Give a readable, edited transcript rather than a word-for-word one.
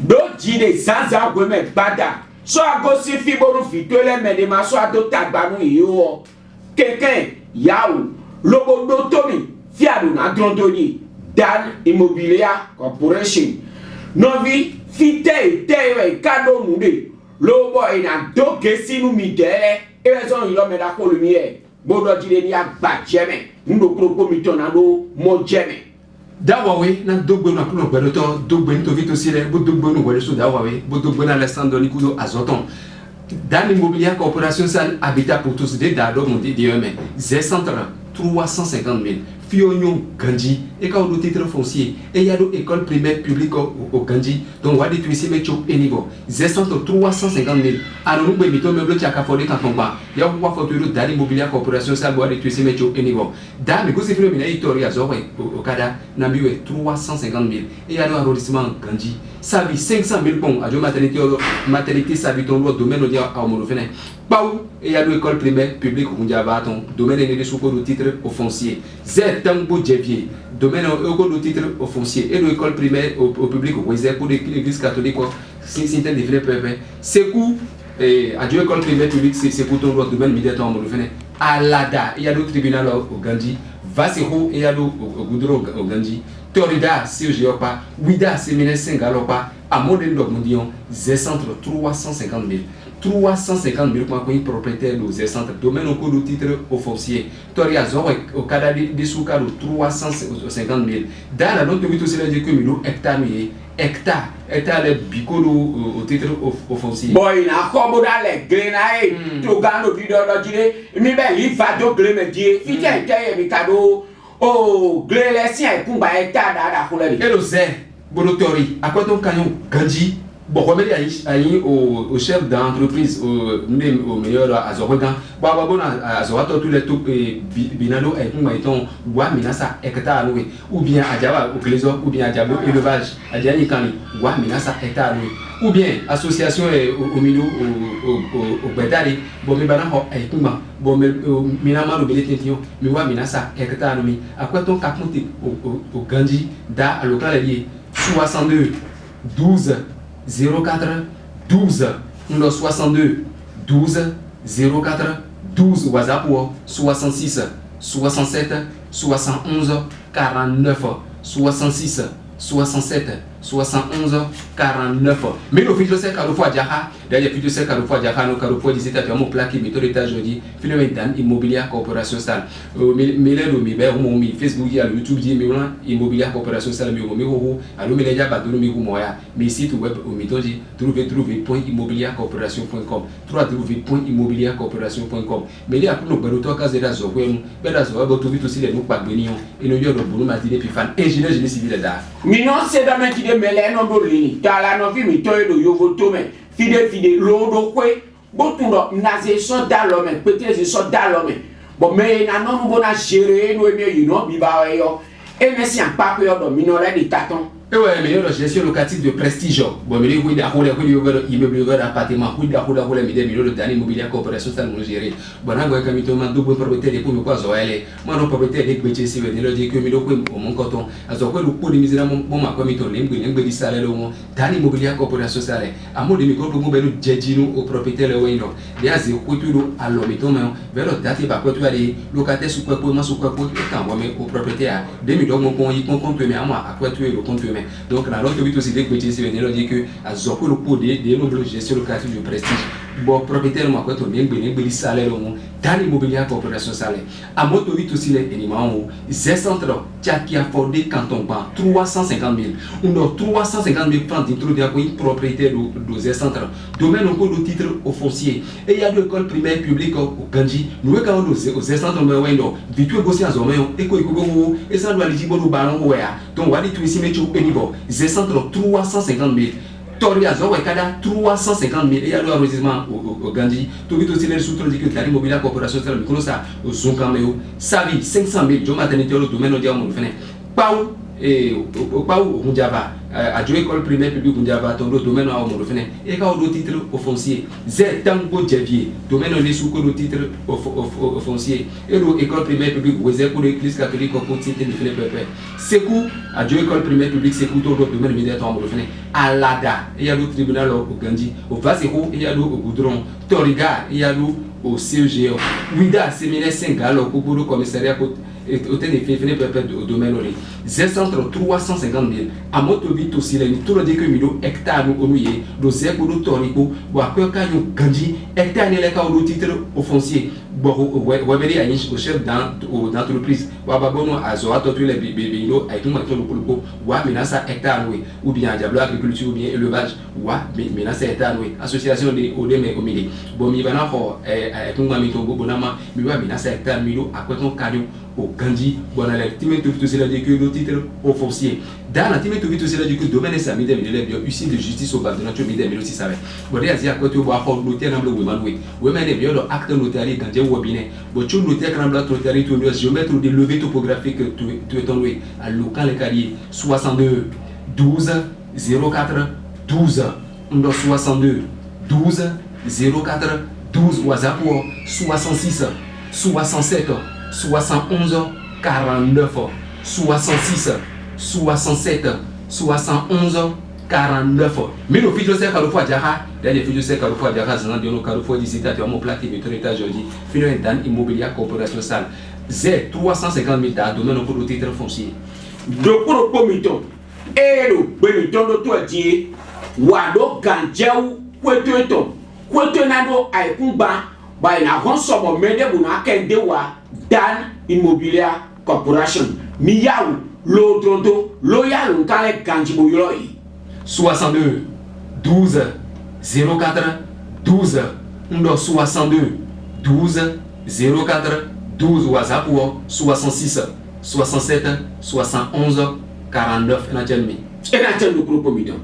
do jide zaza gweme bada so agosi fiboru fitole medema so adotagbanu iyo keke yawo lobodo tomi fiadu na drondoni Dan Immobilier Corporation novi fite tewe kado munde lobo ina doke sinu midele ezo ilo meda ko lumiere bodo jide ni agbajeme ndo kropo mitona do mo jeme dawawe na dogbe na kuno gbero to dogbe ni to vito sire bo dogbe no wele so dawawe bo dogbe na Alessandro Nikudo azoton Dan Immobilier Corporation Sal Habitat pour tous des dado mon DME Z centre 350 000 Fionyon Gandji et quand on titre foncier et il y a d'autres écoles primaires publiques au Gandji donc on va détruire ces métiers et niveau Z centre 350 000 alors nous bénito même le tchaka fondé quand on va il y a beaucoup de photos Dan Immobilier Corporation ça doit détruire ces métiers et niveau Dan mais c'est le ministère historique à Zoré au Kada Nambiwe 350 000 et il y a l'arrondissement Gandji ça vit 500 000 ponts à maternité ça vit ton domaine au dia à Monofene Pau et il y a l'école primaire publique au Ndiabaton domaine de sous le titre au foncier Z Tambo Djevier domaine au titre au foncier et l'école primaire au public au Wézé pour l'église catholique c'est un des vrais peuples c'est coup et à l'école primaire publique c'est pour ton domaine militaire au Monofene Alada il y a d'autres tribunaux au Gandji Vasero et il y a d'autres au Goudron au Gandji Torida, si je n'ai pas, Ouida, c'est 1950, à Modèle Mondion, Z-Centre 350 000. 350 000 pour un propriétaire de Z-Centre, domaine au cours du titre au foncier. Toria Zor, au cadre des sous-cadres 350 000. Dans la note de 8 hectares, hectare le bicolo au titre au foncier. Boy, na kobo da le grenae, to gano bido do jire, mi be li fa do greme die, fite ite mi kado. Oh, Glélési et Kumba et Tada Hulali. Et le Zé, Bolotori, à quoi ton canyon Gandji, bon, remettre au chef d'entreprise, au meilleur Azorogan, Bababona, Azorato, tous les tout Binalo et Kumba et ton Guaminasa, hectare loué, ou bien à Java, au Cléso, ou bien à Diabo, élevage, à Dianikani, Guaminasa, hectare loué. Ou bien association au milieu au Bédari, bon, mais banana et Kumba, bon, mais Minama, le Bélététion, mais ouais, Minasa, hectare loué. À quoi ton caponté au Gandji, da à local lié 62 12 04 12 62 12 04 12 WhatsApp 66 67 71 49 66 67 71 49 mais le fils c'est carrefour Diaka d'ailleurs fils c'est carrefour Diaka no carrefour 17 à mon plaque métro d'état jeudi finalement Dan Immobilier Corporation Sal mais le mi be mon mi Facebook ya YouTube dit mais Immobilier Corporation Sal mi ho allo me déjà ba do mi moya mais site web au mitoji trouver.immobiliercorporation.com www.immobiliercorporation.com mais il y a pour nous beroto cas de la zo kwenu be la zo ba to vite aussi les nous pas benion et nous yo do bulu matine puis fan ingénieur génie civil da Minon c'est dans qui de mele no bolini tala no vi mi toyo do yovo tome fide lodo kwe botundo naze so dalome peut-être so dalome bon mais na no bona gérer no emi you no biba yo et mais si en pas que yo do minole di taton. Et ouais, mais la gestion locative de prestige. Bon, mais il y a des immeubles d'appartements, il y a des millions de Dan Immobilier Corporation, ça nous gère. Bon, on a un camion de double propriétaire pour me quoi, Zoël. Moi, non, propriétaire des métiers, c'est le dire que je au mon coton. Alors, quoi, le pot de misère, mon comité, l'immobilier salaire au moins. Dan Immobilier Corporation salaire. À mon demi compte, nous allons dire au propriétaire le Wayne. Il y a zéro couture à l'homme, vers le date, par quoi tu as des locataires sous quoi pour moi, sous quoi pour quand moi, au propriétaire. Demi donc mon compte, il compte, mais à moi, à quoi tu es le compte. Donc, dans l'autre aussi des petits c'est dire que à Zoko le pot des nobles gestion locative de prestige. Bon, propriétaire, moi, quand on est salaire au monde, dans l'immobilier corporation salaire. À moto vite aussi les éléments, c'est centre qui a fondé quand on prend 350 000. On a 350 000 francs d'introduire pour une propriétaire de ces centres. Domaine au cours de titre au foncier. Et il y a deux écoles primaires publiques au Gandji. Nous, quand on est aux centres, mais ouais, non. Vite, on est en zone, et ça doit aller dire au ballon, ouais. Donc, on va dire tout ici, mais tu es au niveau. Ces centres 350 000. Toria Zoé Kada 350 000 et il y a l'arrondissement au Gandji. Tout vite aussi les sous-traitants que la Immobilier Corporation c'est le micro ça au Zonkameo. Savi 500 000 je maternité au domaine au diamant fenêtre. Pau et au pas où on java à jouer école primaire publique on java ton domaine à mon fene et quand au titre au foncier z tango javier domaine on est sous le titre au foncier et l'école primaire publique vous êtes pour l'église catholique au titre de fene peuple c'est coup à jouer école primaire publique c'est coup ton domaine militaire à mon fene à l'ADA il y a le tribunal au Gandhi au Vasero il y a le au Goudron Toriga il y a le au CEGO Wida séminaire 5 alors au commissariat au domaine centre 350 000 à Motovito aussi les tout le que milo hectare nous oublié le zéro de torico boire que quand nous ganji hectare les cas au titre au foncier bon weberi à au chef dans l'entreprise wababono à zoato tous les bébélo avec tout maintenant le pulpo wa menasa hectare ou bien diablo agriculture ou bien élevage wa menasa hectare association de odeme au milieu bon mi bana ho avec tout mamito bonama mi wa menasa hectare milo à quoi ton cadeau au Gandhi, bon à la time tout cela dit que le titre au foncier. Dans la time tout cela dit que domaine ça mi de huissier de justice au bas de notre mi de aussi ça va. Bon à dire à côté au bas au notaire dans le woman we men bien le acte notarié quand j'ai webiné. Bon tu notaire quand la notarié tout le géomètre de levé topographique tu es ton à local le carrier 62 12 04 12 62 12 04 12 WhatsApp 66 67 71 49 66 67 71 49 mais le fils de ce carrefour Diara les fils de ce carrefour Diara c'est dans le carrefour d'ici à mon plaque de ton étage aujourd'hui finalement dans immobilier corporation salle Z 350 000 domaine pour le titre foncier de pour le comité et le bénéton de toi dit wado ganjeu kweto nado ay kumba ba ina consomme mede buna kende wa Dan Immobilier Corporation mi yaou lo tronto lo yaou kale ganjibo yoi 62 12 04 12 ndo 62 12 04 12 WhatsApp ou 66 67 71 49 na tchelmi e na tchelmi groupe midon